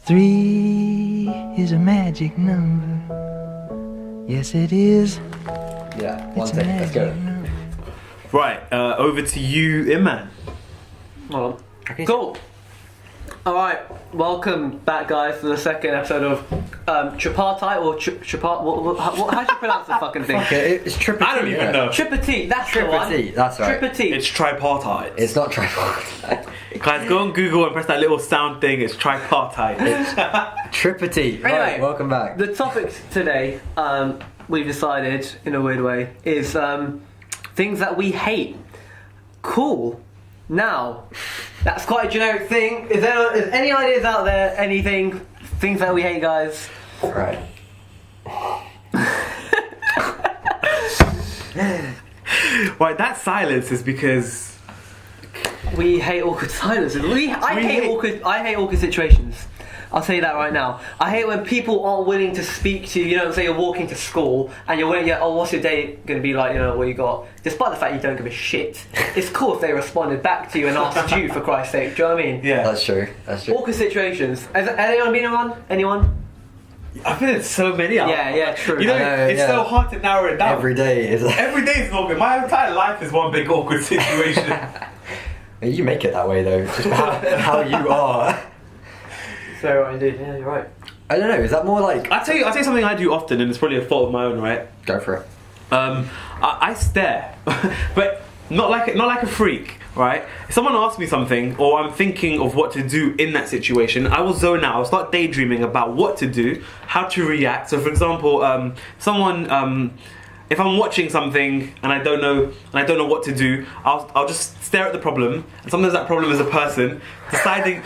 3 is a magic number. Yes, it is. Yeah, one It's a second, let's go. magic number. Right, over to you, Iman. Well, cool. Alright, welcome back, guys, to the second episode of Tripartite or how do you pronounce the fucking thing? Okay, it's triple I don't even know. Tripartite, that's the one. Tripartite, that's right. Tripartite. It's tripartite. It's not tripartite. Guys, go on Google and press that little sound thing. It's tripartite. Tripartite. Anyway, Right, welcome back. The topic today, we've decided, in a weird way, is things that we hate. Cool. Now, that's quite a generic thing. Is any ideas out there? Things that we hate, guys? Right. Right, that silence is because We hate awkward silences. I hate awkward situations. I'll tell you that right now. I hate when people aren't willing to speak to you. You know, say you're walking to school and you're waiting. Oh, what's your day going to be like? You know, what you got? Despite the fact you don't give a shit, it's cool if they responded back to you and asked you for Christ's sake. Do you know what I mean? yeah. That's true. That's true. Awkward situations. Has anyone been in one? Anyone? I feel there's so many. Out. Yeah, true. You know, I know, it's yeah. so hard to narrow it down. Every day is. Every day is awkward. My entire life is one big awkward situation. You make it that way though. Just how you are. So I did. Yeah, you're right. I don't know. Is that more like? I'll tell you something I do often, and it's probably a fault of my own, right? Go for it. I stare, but not like a freak, right? If someone asks me something, or I'm thinking of what to do in that situation, I will zone out. I'll start daydreaming about what to do, how to react. So, for example, if I'm watching something and I don't know what to do, I'll just stare at the problem, and sometimes that problem is a person deciding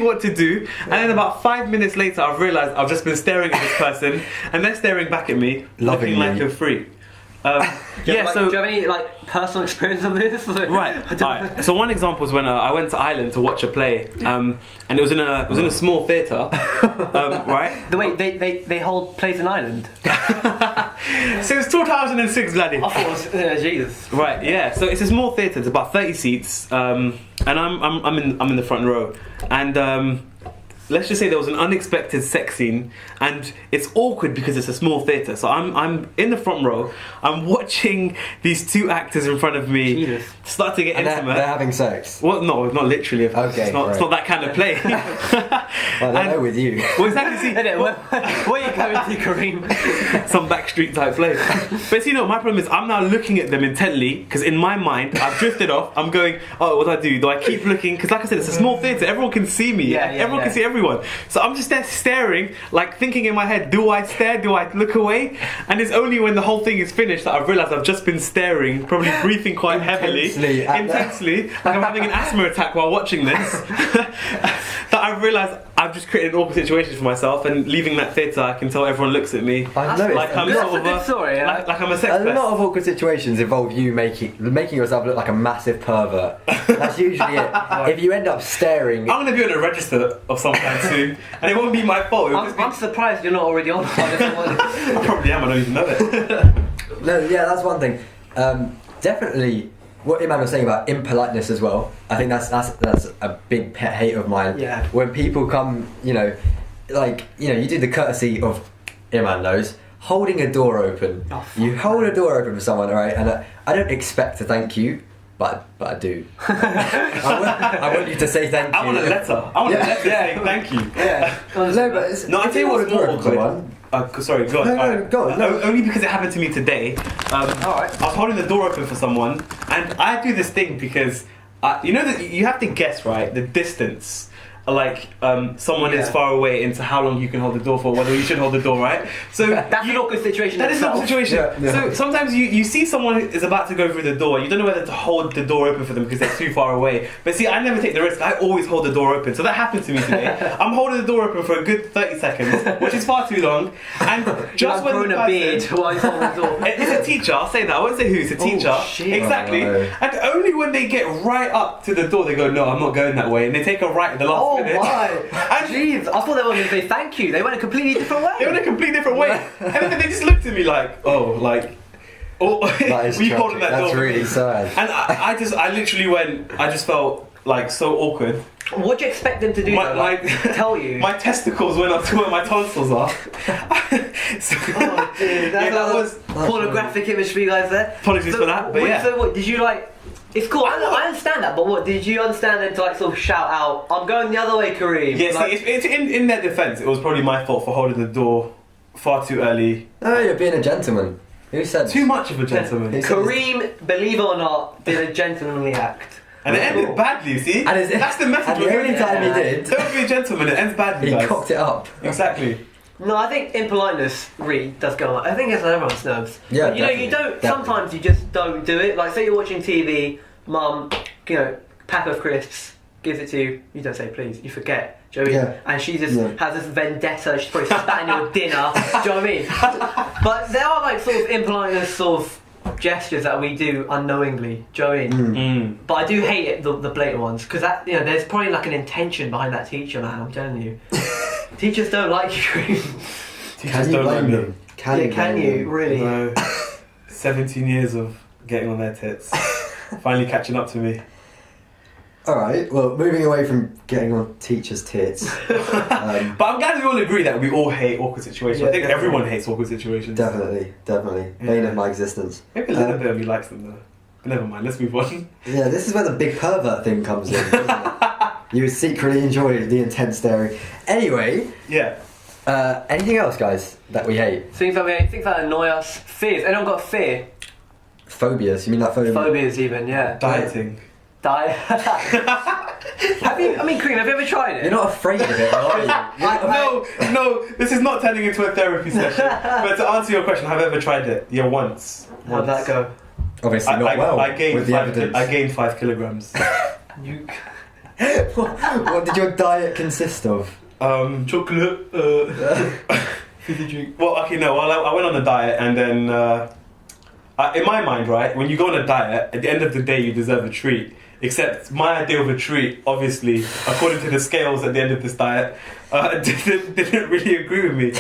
what to do, and then about 5 minutes later I've realised I've just been staring at this person and they're staring back at me, looking like a freak. Do you have any personal experience of this? Right. So one example is when I went to Ireland to watch a play, and it was in a small theatre, right? Wait, they hold plays in Ireland. Since 2006, bloody. I thought it was Jesus. Right, yeah. So it's a small theatre. It's about 30 seats, and I'm in the front row, and let's just say there was an unexpected sex scene, and it's awkward because it's a small theatre. So I'm in the front row. I'm watching these two actors in front of me start to get intimate. They're having sex. Well, no, not literally. Of course. Okay, it's not that kind of play. Well, I don't know with you. Well, exactly. See, where are you going to, Kareem? Some backstreet type play. But see, my problem is I'm now looking at them intently, because in my mind I've drifted off. I'm going, oh, what do I do? Do I keep looking? Because like I said, it's a small theatre. Everyone can see me. Everyone can see everyone. So I'm just there staring, like thinking in my head, do I stare? Do I look away? And it's only when the whole thing is finished that I've realised I've just been staring, probably breathing quite heavily, intensely, like I'm having an asthma attack while watching this, that I've realised I've just created an awkward situation for myself, and leaving that theatre I can tell everyone looks at me I've noticed like I'm sort of a good story, yeah. like I'm a sex a pest. lot of awkward situations involve you making yourself look like a massive pervert. That's usually it. If you end up staring, I'm going to be on a register of some kind soon, and it won't be my fault. I'm surprised you're not already on. I probably am, I don't even know it. no, yeah, that's one thing. Definitely, what Iman was saying about impoliteness as well. I think that's a big pet hate of mine. Yeah. When people come, you do the courtesy of Iman knows. Holding a door open. You hold a door open for someone, right? And I don't expect to thank you, but I do. I want you to say thank you. I want a letter. I want a letter saying thank you. Yeah. No, but it's, No, I if tell you what's more open awkward. someone, Sorry, go on. No, go on. No. Only because it happened to me today. Alright. I was holding the door open for someone, and I do this thing because you know that you have to guess, right, the distance. Like someone is far away into how long you can hold the door for, whether you should hold the door, right? So That's an awkward situation. that is an awkward situation. Yeah. So sometimes you see someone is about to go through the door, you don't know whether to hold the door open for them because they're too far away. But see, I never take the risk. I always hold the door open. So that happened to me today. I'm holding the door open for a good 30 seconds, which is far too long. And just when growing the a beard person, while he's holding the door. it's a teacher, I'll say that. I won't say who, it's a teacher. shit. Exactly. Oh, no. And only when they get right up to the door, they go, no, I'm not going that way. And they take a right at the last minute. Why? And Jeez, I thought they were going to say thank you. They went a completely different way. they went a completely different way. And then they just looked at me like, that is were you holding tragic. that door? That's really sad. And I literally went, I just felt like so awkward. What do you expect them to do? My- though? Like, my- tell you. My testicles went up to where my tonsils are. So- Oh, dude, that's yeah, that was. pornographic image for you guys there. Apologies for that, but yeah. So what, did you like... It's cool, I understand that, but what, did you understand them to like sort of shout out, I'm going the other way, Kareem? Yeah, like, see, it's in their defence, it was probably my fault for holding the door far too early. No, you're being a gentleman. Who said Too much of a gentleman. Kareem, believe it or not, did a gentlemanly act. And it ended badly, you see? And that's the message and the we're only getting. time he did, Don't be a gentleman, it ends badly, he guys. cocked it up. Exactly. No, I think impoliteness really does go on. I think it's on everyone's nerves. Yeah, But, you know, you definitely, don't, definitely. sometimes you just don't do it. Like, say you're watching TV, mum, you know, pack of crisps, gives it to you, you don't say please, you forget. Do you know what I mean? Yeah. And she just Yeah. has this vendetta, she's probably spat in your dinner. Do you know what I mean? But there are like sort of impoliteness sort of gestures that we do unknowingly. Do you know what I mean? But I do hate it, the blatant ones, because that, you know, there's probably like an intention behind that teacher, man, I'm telling you. Teachers don't like you, Kareem. Teachers Can you don't like blame me. them? Can Can blame you? them? Really? No. 17 years of getting on their tits. Finally catching up to me. Alright, well, moving away from getting on teachers' tits. But I'm glad we all agree that we all hate awkward situations. Yeah, I think definitely. everyone hates awkward situations. Definitely. Bane of my existence. Maybe a little bit of me likes them though. But never mind, let's move on. Yeah, this is where the big pervert thing comes in, doesn't it? You secretly enjoy the intense staring. Anyway, Yeah. anything else, guys, that we hate? Things that we hate, things that annoy us. Fears. Anyone got a fear? Phobias, you mean that phobia? Phobias even, yeah. Dieting. Have you, I mean, Kareem, have you ever tried it? You're not afraid of it, are you? No, this is not turning into a therapy session. But to answer your question, have I ever tried it? Yeah, once. How'd that go? Obviously not I gained with the evidence. I gained 5 kilograms. You... What did your diet consist of? Chocolate, fizzy drink. Well, okay, no. Well, I went on a diet, and then in my mind, right, when you go on a diet, at the end of the day, you deserve a treat. Except my idea of a treat, obviously, according to the scales at the end of this diet, didn't really agree with me.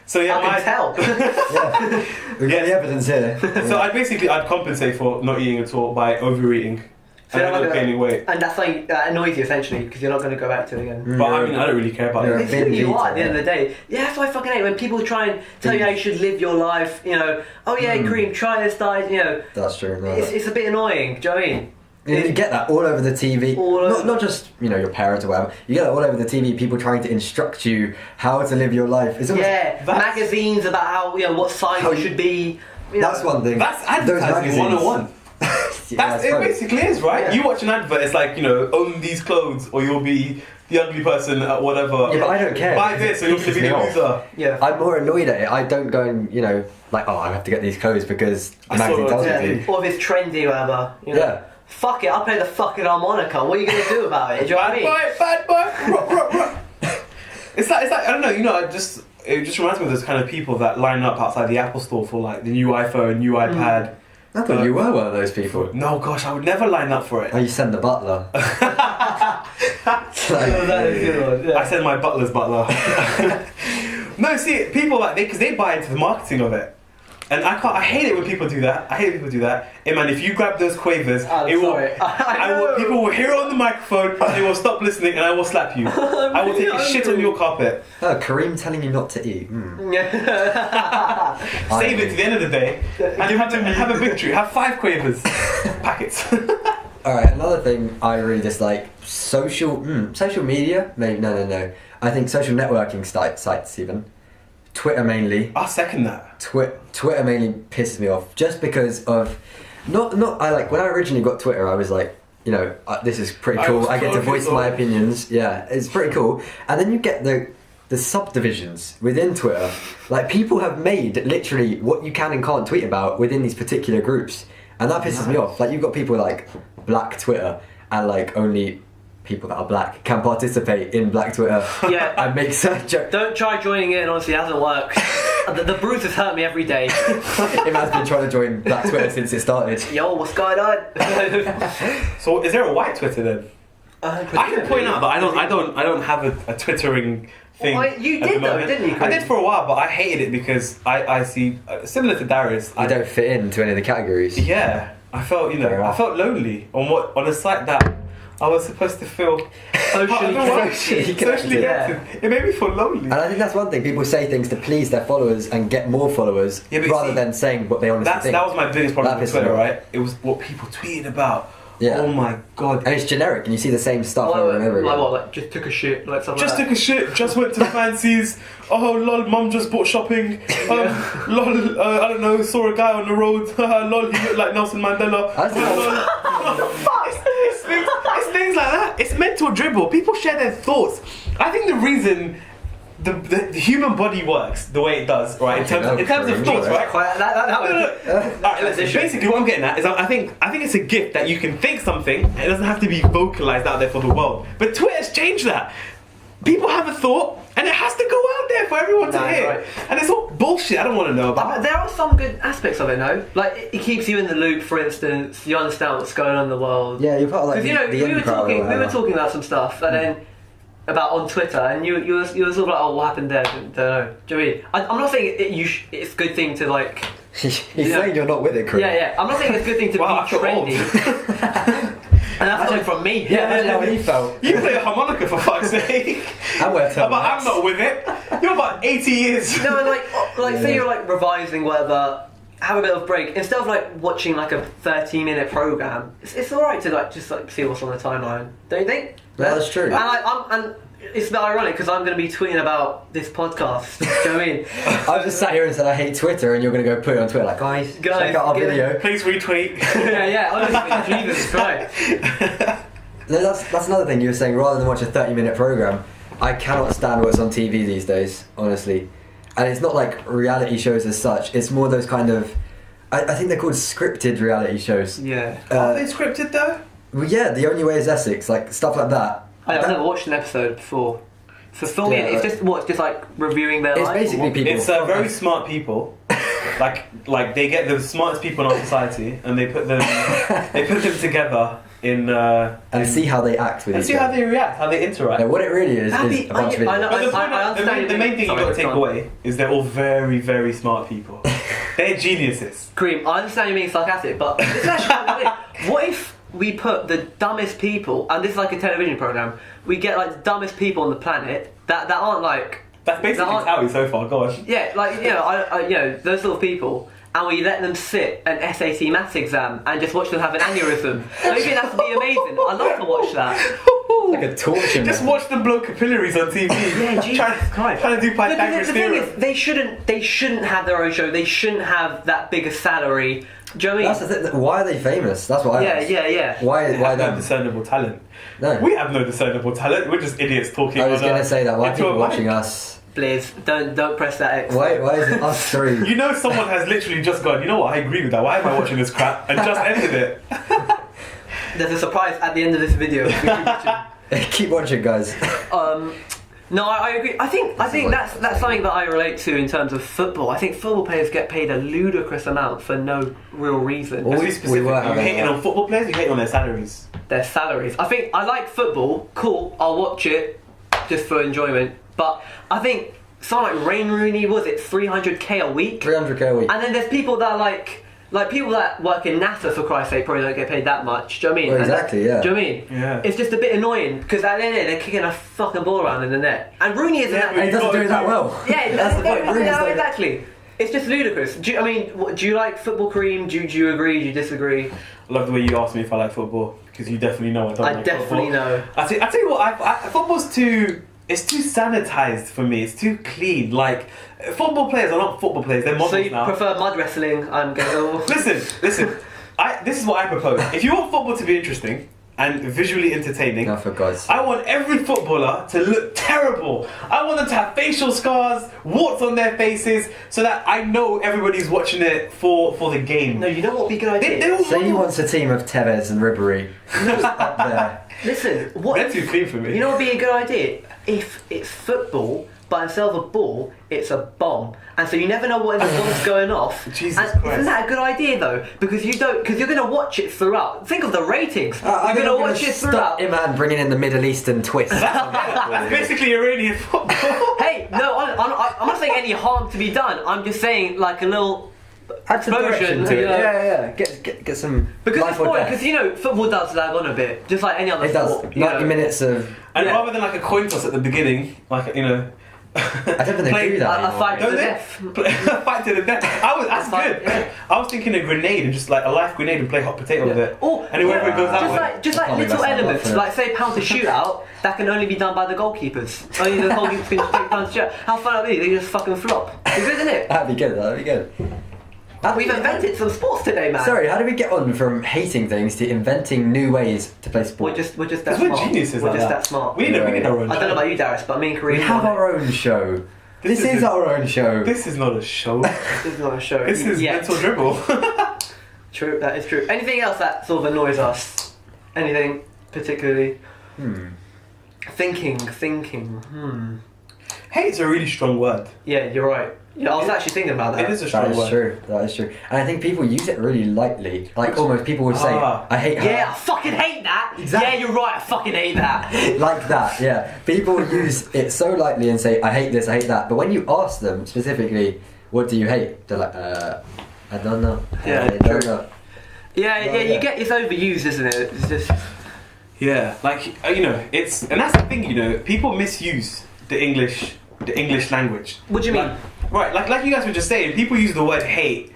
So yeah, I can tell. Yeah, we've got the evidence here. So I'd compensate for not eating at all by overeating So and you're not not gonna- gaining weight. And that's like, that annoys you essentially, because you're not going to go back to it again. But I mean, I don't really care about Yeah. it. It's who you are at the eater, end of the day. Yeah, that's why I fucking hate when people try and tell you how you should live your life. You know, oh yeah, Kareem, try this diet. You know, That's true. No, it's a bit annoying. Do you know what I mean? you get that all over the TV. All over- Not just your parents or whatever. You get that all over the TV. People trying to instruct you how to live your life. It's almost, Yeah, That's- magazines about how, you know, what size How you you- should be. You know. That's one thing. That's Those advertising magazines. 101. Yeah, It right. basically is, right? Yeah. You watch an advert, it's like, own these clothes or you'll be the ugly person at whatever. Yeah, but I don't care. Buy this or you're going to be the Pisses me loser. off. Yeah. I'm more annoyed at it. I don't go and like, oh, I have to get these clothes because the I saw magazine it, tells Yeah. me to. Or if it's trendy or whatever. You know. Yeah. Fuck it, I'll play the fucking harmonica. What are you going to do about it? Do you know what I mean? Bad boy. Ruh, ruh, ruh. It's like I don't know. It just reminds me of those kind of people that line up outside the Apple store for like the new iPhone, new iPad. I thought you were one of those people. No, gosh, I would never line up for it. Oh, you send the butler. Oh, that is a good one. Yeah. I send my butler's butler. No, see, people like because they buy into the marketing of it, and I hate it when people do that. Hey man, if you grab those quavers, I'm it will. sorry. I know. People will hear it on the microphone. They will stop listening, and I will slap you. I will take a shit on your carpet. Oh, Kareem telling you not to eat. Save it to the end of the day, and have a big treat. Have 5 quavers packets. Alright, another thing I really dislike, social media? Maybe, no. I think social networking sites even. Twitter mainly. I'll second that. Twitter mainly pisses me off just because of I like when I originally got Twitter I was like this is pretty I cool. was I get to voice totally my off. opinions. Yeah, it's pretty cool. And then you get the subdivisions within Twitter. Like people have made literally what you can and can't tweet about within these particular groups, and that pisses me off. Like you've got people like Black Twitter and like only people that are black can participate in Black Twitter. Yeah. And make such a Don't try joining in, honestly, it hasn't worked. The bruise has hurt me every day. Imag's been trying to join Black Twitter since it started. Yo, what's going on? So, is there a white Twitter then? I can point out that I don't have a Twittering thing. Well, you at did the though, moment. didn't you, I Chris? did for a while, but I hated it because I see similar to Darius. I don't fit into any of the categories. Yeah, I felt Fair I enough. felt lonely on a site that I was supposed to feel Socially connected. Socially Yeah. connected. It made me feel lonely. And I think that's one thing. People say things to please their followers and get more followers, Yeah, but rather see, than saying what they honestly think. That was my biggest problem That with pissed me Twitter, off. right? It was what people tweeted about. Yeah. Oh my god. And it's generic, and you see the same stuff over and over Like again. what? Like just took a shit, like something. Just like took a shit, just went to fancies. Oh lol, mum just bought shopping. Lol, I don't know, saw a guy on the road. Lol, he looked like Nelson Mandela. I think It's things like that. It's mental dribble. People share their thoughts. I think the reason the human body works the way it does, right? In terms of thoughts, right? that was. Alright, listen, basically what I'm getting at is I think it's a gift that you can think something and it doesn't have to be vocalized out there for the world. But Twitter's changed that. People have a thought and it has to go out there for everyone to hear. Right. And it's all bullshit I don't want to know about. There are some good aspects of it, no? Like it keeps you in the loop. For instance, you understand what's going on in the world. Yeah, you're part of like Because the we were in crowd or talking whatever. about some stuff, and then about on Twitter, and you were sort of like, oh, what happened there? Don't know. Do you know what I mean? I'm not saying it's a good thing to like. He's saying you're not with it, Chris. Yeah. I'm not saying it's a good thing to Wow, I be feel trendy. And that's coming from me. Yeah, imagine how he felt. You play a harmonica for fuck's sake. And we're But I'm not with it. You're about 80 years. No, like say you're like revising whatever, have a bit of break instead of like watching like a 30-minute program. It's alright to like just like see what's on the timeline, don't you think? Yeah, that's true. And it's a bit ironic because I'm going to be tweeting about this podcast. Do you know what I mean? I've just sat here and said I hate Twitter, and you're going to go put it on Twitter like, guys, check out our get it. video. Please retweet. yeah, honestly, Jesus Christ. No, that's another thing you were saying. Rather than watch a 30-minute program, I cannot stand what's on TV these days, honestly. And it's not like reality shows as such. It's more those kind of, I think they're called scripted reality shows. Yeah. Are they scripted though? Well, yeah, The Only Way Is Essex, like stuff like that. I've never watched an episode before. So for me, Yeah, it's just what, just like reviewing their It's life. basically people. It's very smart people. like they get the smartest people in our society and they put them together in and see how they act with and each see how other. they react, how they interact. what it really is That'd be- a bunch of I idiots. know. But the, I understand the main thing Sorry, you've got to take go on. away is they're all very, very smart people. They're geniuses. Cream, I understand you being sarcastic, but it's actually quite weird. What if we put the dumbest people, and this is like a television program, we get like the dumbest people on the planet that aren't like. That's basically that aren't- Towie so far. Go on. Yeah, like I those sort of people, and we let them sit an SAT maths exam and just watch them have an aneurysm. Don't you think that would be amazing? I'd love to watch that. Like a torture. Just method. watch them blow capillaries on TV. Yeah, Jesus Christ. Trying to do Pythagoras The thing theorem. is, they shouldn't have their own show. They shouldn't have that big a salary. Do you know what I mean? That's the thing. Why are they famous? That's what I ask. Yeah. Why They have no them? discernible talent. No. We have no discernible talent. We're just idiots talking. I was on going to say that. Why are into a people mic. watching us? Please, don't press that X. Why is it us three? You know someone has literally just gone, you know what, I agree with that. Why am I watching this crap? And just ended it. There's a surprise at the end of this video. Keep watching, guys. No, I agree. I think that's something that I relate to in terms of football. I think football players get paid a ludicrous amount for no real reason. Well, Let's be we specific. were You having hating that. on football players, you hating on their salaries. Their salaries. I think I like football. Cool. I'll watch it just for enjoyment. But I think someone like Wayne Rooney, was it 300k a week? 300k a week. And then there's people that are like people that work in NASA, for Christ's sake, probably don't get paid that much. Do you know what I mean? Well, And exactly, yeah. Do you know what I mean? Yeah. It's just a bit annoying because at the end of the day, they're kicking a fucking ball around in the net. And Rooney isn't that. And he doesn't do it that well. Yeah, that's the point. Rooney's yeah, like- exactly. It's just ludicrous. Do you like football, Kareem? Do you agree? Do you disagree? I love the way you asked me if I like football, because you definitely know I don't I like definitely football. know. I tell you what, football's too sanitized for me. It's too clean. Like, football players are not football players, they're models So you now. prefer mud wrestling? I'm going. Listen. This is what I propose. If you want football to be interesting and visually entertaining, No, for God's sake. I want every footballer to look terrible. I want them to have facial scars, warts on their faces, so that I know everybody's watching it for the game. No, you know what would be a good idea? They all Say he model- wants a team of Tevez and Ribery. Just up there. Listen, what? They're too clean for me. You know what would be a good idea? If it's football, but instead of a ball, it's a bomb, and so you never know what the bomb's going off. Jesus and Christ. Isn't that a good idea though? Because you're going to watch it throughout. Think of the ratings. I'm You're going to gonna watch it stop throughout. Iman bringing in the Middle Eastern twist. That's basically Iranian football. Hey, no, I'm not saying any harm to be done. I'm just saying like a little Add some Version, direction to it. you know. Yeah. Get some Because life it's or boring, death. because you know, football does lag on a bit, just like any other It does. sport. you 90 know. minutes of. And Yeah. rather than like a coin toss at the beginning, like you know. I don't think they Play- do that A anymore. fight to Don't the they? death. Fight to the death. That's Fight, good. yeah. I was thinking a grenade and just like a life grenade and play hot potato with it. Or And whoever it goes out with. just like Can't be little messing up elements, for it. like say penalty shootout, that can only be done by the goalkeepers. Only the goalkeepers can take penalty shootout. How fun would it be? They just fucking flop. It's good, isn't it? That'd be good. We've invented some sports today, man. Sorry, how did we get on from hating things to inventing new ways to play We're sport? just that Because we're smart. geniuses We're like just that. that smart. We need our own I don't know show. about you, Darius, but me and Kareem. We have our own show. This is our own show. This is not a show. This is not a show. This is yet. mental dribble. True, that is true. Anything else that sort of annoys us? Anything particularly? Thinking. Hate's a really strong word. Yeah, you're right. Yeah, I was actually thinking about that. It is a That strong is word. true. That is true. And I think people use it really lightly. Like almost people would say, Ah. "I hate her." Yeah, I fucking hate that. Exactly. Yeah, you're right. I fucking hate that. Like that, yeah. People use it so lightly and say, "I hate this, I hate that." But when you ask them specifically, "What do you hate?" They're like, "I don't know." Yeah, I don't true. know. Yeah, Well, you yeah. get it's overused, isn't it? It's just Yeah, like you know, and that's the thing. You know, people misuse the English language. What do you mean? Right, like you guys were just saying, people use the word hate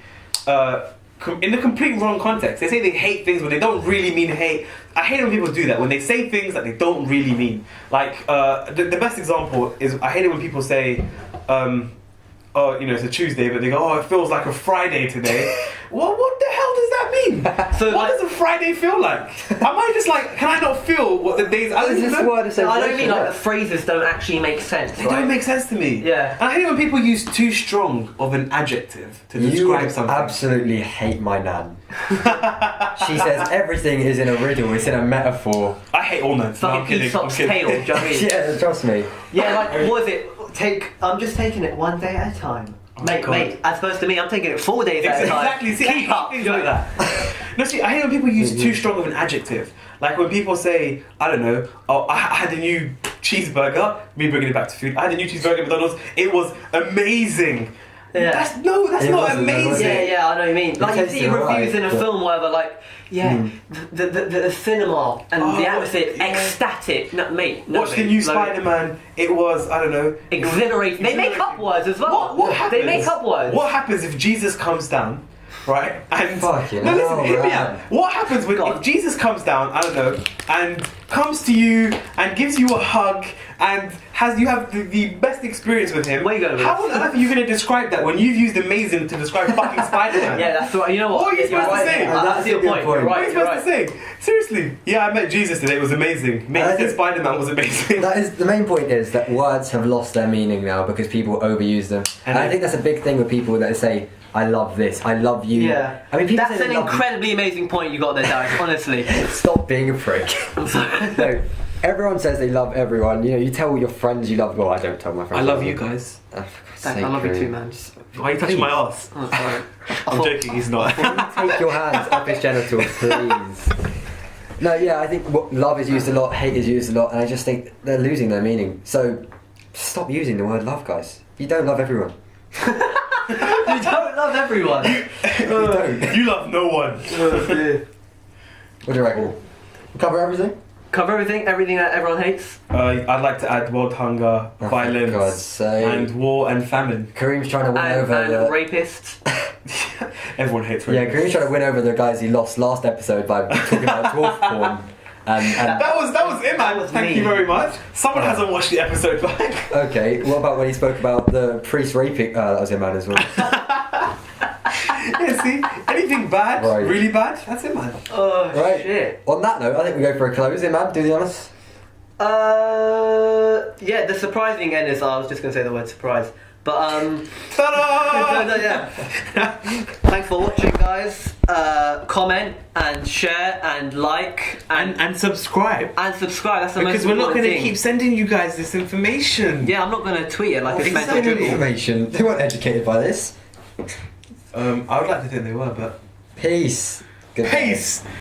in the complete wrong context. They say they hate things when they don't really mean hate. I hate when people do that, when they say things that they don't really mean. Like, the best example is, I hate it when people say, oh, you know, it's a Tuesday, but they go, oh, it feels like a Friday today. Well, what the hell does that mean? So, What like- does a Friday feel like? Am I just like, can I not feel what the days... I don't This know. word is so I don't mean like the yeah. phrases don't actually make sense. They right? don't make sense to me. Yeah. And I hate when people use too strong of an adjective to You describe something. absolutely hate my nan. She says everything is in a riddle, it's in a metaphor. I hate all men. It's like an Aesop's tale. Do you know what I mean? Yeah, trust me. Yeah, like what is it? I'm just taking it one day at a time. Mate, God. as opposed to me, I'm taking it 4 days at a time. Exactly. See, Keep I up. hate things like that. No, see, I hate when people use too strong of an adjective. Like when people say, I don't know, oh, I had a new cheeseburger. Me bringing it back to food. I had a new cheeseburger at McDonald's. It was amazing. Yeah. That's It not wasn't, was amazing. it? Yeah, I know what you mean. Like you see tasted alright, reviews in a but- film, whatever. Like, the cinema and Oh, the atmosphere, yeah. ecstatic. No, mate, no, Watch the mate. new Like, Spider-Man. It was, I don't know. Exhilarating. They make up words as well. What happens? They make up words. What happens if Jesus comes down, right? And Fucking no, listen, hell, hear me man. out. What happens when God. if Jesus comes down? I don't know, and comes to you and gives you a hug and you have the best experience with him. Where you going with How this? on earth are you going to describe that when you've used amazing to describe fucking Spider-Man? Yeah, that's right. You know what? What are you You're supposed to right say? there. That's That's a your good point. point. You're What are right. you You're supposed right. to say? Seriously? Yeah, I met Jesus today. It was amazing. Mate, I he said think- Spider-Man was amazing. That is the main point is that words have lost their meaning now because people overuse them. And I think that's a big thing with people that say, "I love this," "I love you." Yeah. I mean, people That's say an they love you. incredibly amazing point you got there, Darius. Honestly. Stop being a prick. No, everyone says they love everyone. You know, you tell your friends you love. Well, I don't tell my I friends. love you guys. Oh, for God's Thanks, sake, I love you Kareem. too, man. Just, Why are you touching my ass? oh, sorry. I'm joking, he's not. Take your hands up his genitals, please. No, yeah, I think love is used a lot, hate is used a lot, and I just think they're losing their meaning. So stop using the word love, guys. You don't love everyone. You don't love everyone. You don't. You love no one. What do you reckon? Cover everything? Cover everything that everyone hates. I'd like to add world hunger, Oh, for God's violence, sake. and war and famine. Kareem's trying to win And over the. rapists. Everyone hates Yeah, rapists. Kareem's trying to win over the guys he lost last episode by talking about dwarf porn. And That was it, man. That was Thank me. you very much. Someone hasn't watched the episode back. okay, what about when he spoke about the priest raping? That was him, man, as well. Yeah, see, anything bad, Right. really bad, that's it, man. Oh Right. shit. On that note, I think we go for a closing, man. Do the honours. Yeah. The surprising end is I was just gonna say the word surprise, but Ta-da! no, yeah. Thanks for watching, guys. Comment and share and like And subscribe. and subscribe. That's the Because most we're not important going to thing. keep sending you guys this information. Yeah, I'm not gonna tweet it like it's meant to Exactly. dribble. Information. They weren't educated by this. I would like to think they were, but... Peace. Goodbye. Peace!